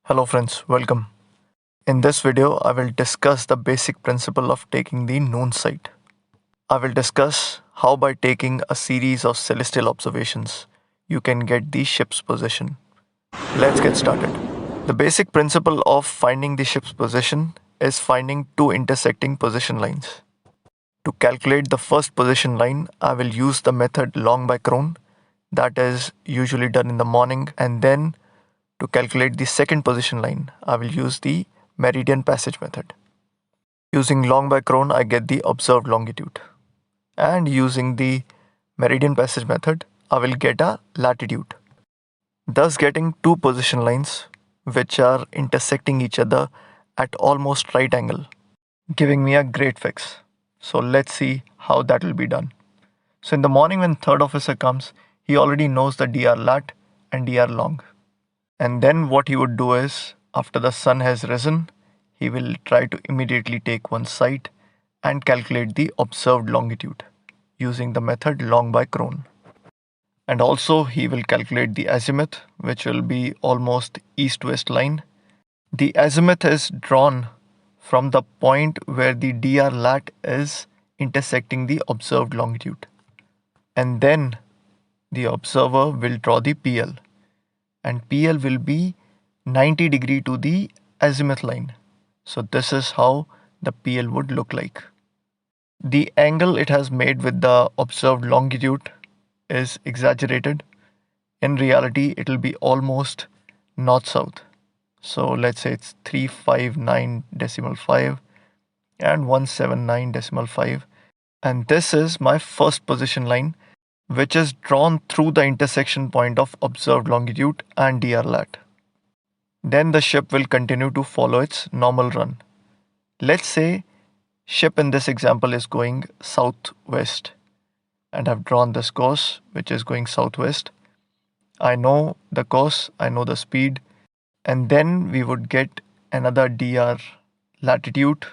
Hello friends, welcome. In this video, I will discuss the basic principle of taking the noon sight. I will discuss how by taking a series of celestial observations, you can get the ship's position. Let's get started. The basic principle of finding the ship's position is finding two intersecting position lines. To calculate the first position line, I will use the method long by crone, that is usually done in the morning, and then to calculate the second position line, I will use the meridian passage method. Using long by crone, I get the observed longitude. And using the meridian passage method, I will get a latitude. Thus getting two position lines which are intersecting each other at almost right angle, giving me a great fix. So let's see how that will be done. So in the morning when third officer comes, he already knows the dr lat and dr long. And then what he would do is, after the sun has risen, he will try to immediately take one sight and calculate the observed longitude using the method long by crone. And also he will calculate the azimuth, which will be almost east-west line. The azimuth is drawn from the point where the dr lat is intersecting the observed longitude. And then the observer will draw the PL, and PL will be 90 degree to the azimuth line. So this is how the PL would look like. The angle it has made with the observed longitude is exaggerated. In reality, it will be almost north-south. So let's say it's 359.5 and 179.5. And this is my first position line, which is drawn through the intersection point of observed longitude and dr lat. Then the ship will continue to follow its normal run. Let's say ship in this example is going southwest, and I've drawn this course which is going southwest. I know the course, I know the speed, and then we would get another dr latitude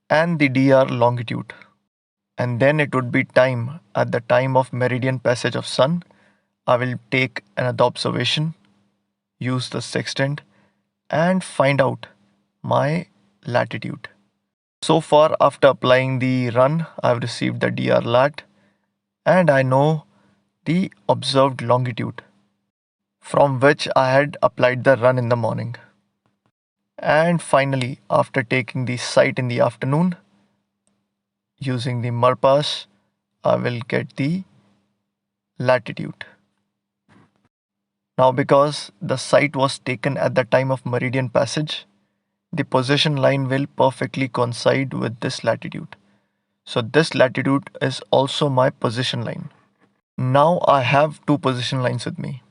and the dr longitude. And then it would be time. At the time of meridian passage of sun, I will take another observation, use the sextant, and find out my latitude. So far, after applying the run, I've received the dr lat and I know the observed longitude from which I had applied the run in the morning. And finally, after taking the sight in the afternoon, using the Marpas, I will get the latitude. Now, because the sight was taken at the time of meridian passage, the position line will perfectly coincide with this latitude. So this latitude is also my position line. Now I have two position lines with me.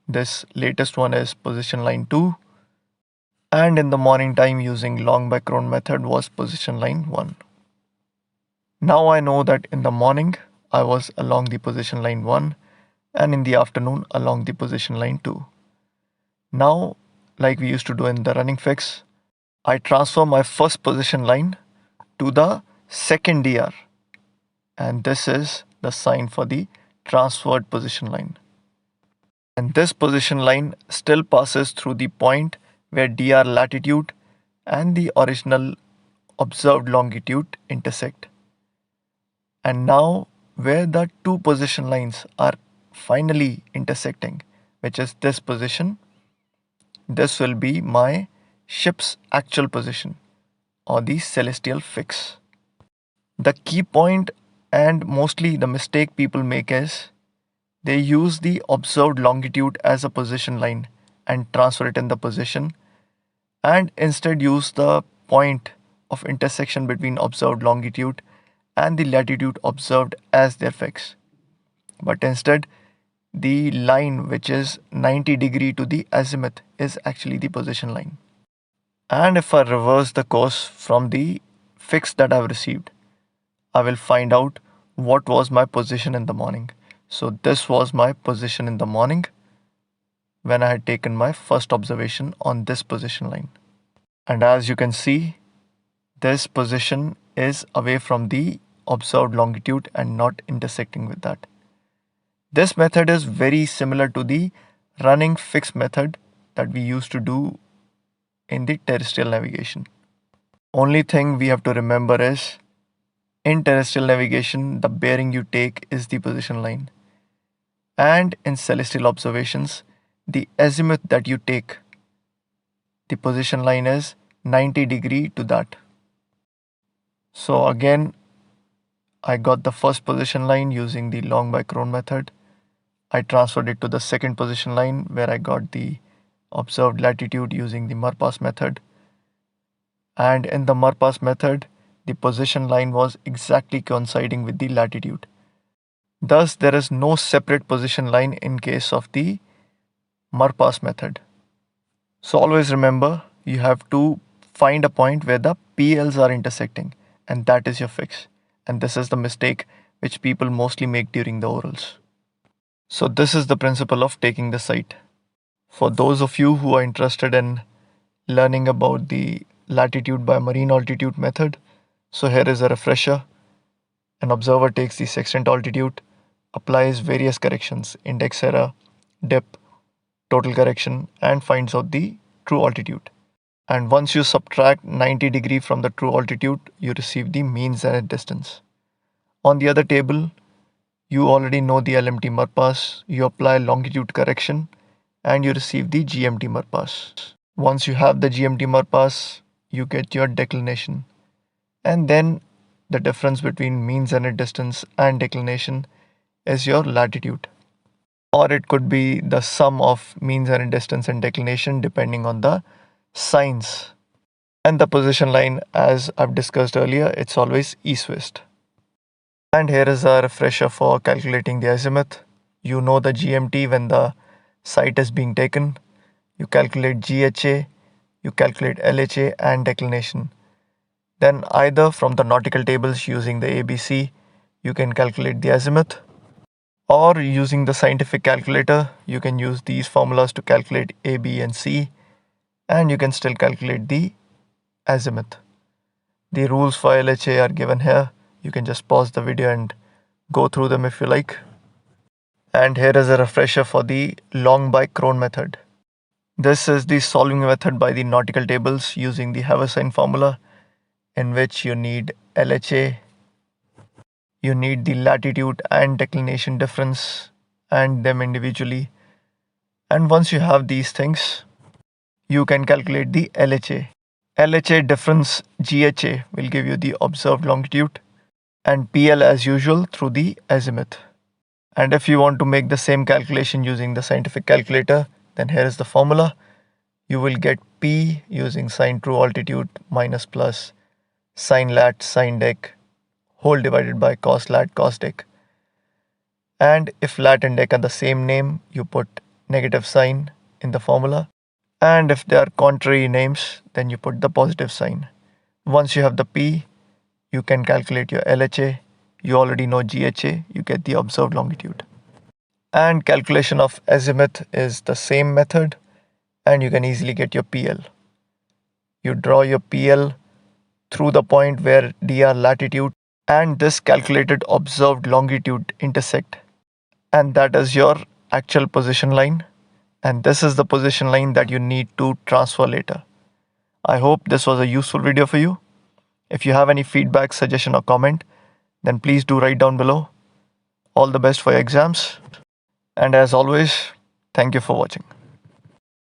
This latest one is position line 2, and in the morning time using long by crone method was position line 1. Now I know that in the morning I was along the position line 1 and in the afternoon along the position line 2. Now, like we used to do in the running fix, I transfer my first position line to the second dr, and this is the sign for the transferred position line. And this position line still passes through the point where dr latitude and the original observed longitude intersect. And now where the two position lines are finally intersecting, which is this position, this will be my ship's actual position or the celestial fix. The key point and mostly the mistake people make is they use the observed longitude as a position line and transfer it in the position, and instead use the point of intersection between observed longitude and the latitude observed as their fix. But instead, the line which is 90 degree to the azimuth is actually the position line. And if I reverse the course from the fix that I've received, I will find out what was my position in the morning. So this was my position in the morning when I had taken my first observation on this position line. And as you can see, this position is away from the observed longitude and not intersecting with that. This method is very similar to the running fix method that we used to do in the terrestrial navigation. Only thing we have to remember is in terrestrial navigation, the bearing you take is the position line. And in celestial observations, the azimuth that you take, the position line is 90° to that. So again, I got the first position line using the long by Cron method. I transferred it to the second position line where I got the observed latitude using the Marpas method. And in the Marpas method, the position line was exactly coinciding with the latitude. Thus, there is no separate position line in case of the Marpas method. So always remember, you have to find a point where the PLs are intersecting, and that is your fix. And this is the mistake which people mostly make during the orals. So this is the principle of taking the site. For those of you who are interested in learning about the latitude by marine altitude method, so here is a refresher. An observer takes the sextant altitude, applies various corrections, index error, dip, total correction, and finds out the true altitude. And once you subtract 90° from the true altitude, you receive the mean zenith distance. On the other table, you already know the LMT Marpas, you apply longitude correction, and you receive the GMT Marpas. Once you have the GMT Marpas, you get your declination. And then the difference between mean zenith distance and declination is your latitude. Or it could be the sum of mean zenith distance and declination depending on the signs. And the position line, as I've discussed earlier, it's always east-west. And here is a refresher for calculating the azimuth. You know the GMT when the site is being taken. You calculate GHA, you calculate LHA and declination. Then either from the nautical tables using the ABC, you can calculate the azimuth, or using the scientific calculator, you can use these formulas to calculate A, B and C, and you can still calculate the azimuth. The rules for LHA are given here. You can just pause the video and go through them if you like. And here is a refresher for the long by Cron method. This is the solving method by the nautical tables using the Haversine formula, in which you need LHA, you need the latitude and declination difference and them individually. And once you have these things, you can calculate the LHA. LHA difference GHA will give you the observed longitude, and PL as usual through the azimuth. And if you want to make the same calculation using the scientific calculator, then here is the formula. You will get P using sine true altitude minus plus sine lat sine dec whole divided by cos lat cos dec. And if lat and dec are the same name, you put negative sign in the formula. And if they are contrary names, then you put the positive sign. Once you have the P, you can calculate your LHA. You already know GHA, you get the observed longitude. And calculation of azimuth is the same method, and you can easily get your PL. You draw your PL through the point where DR latitude and this calculated observed longitude intersect, and that is your actual position line, and this is the position line that you need to transfer later. I hope this was a useful video for you. If you have any feedback, suggestion or comment, then please do write down below. All the best for your exams, and as always, thank you for watching.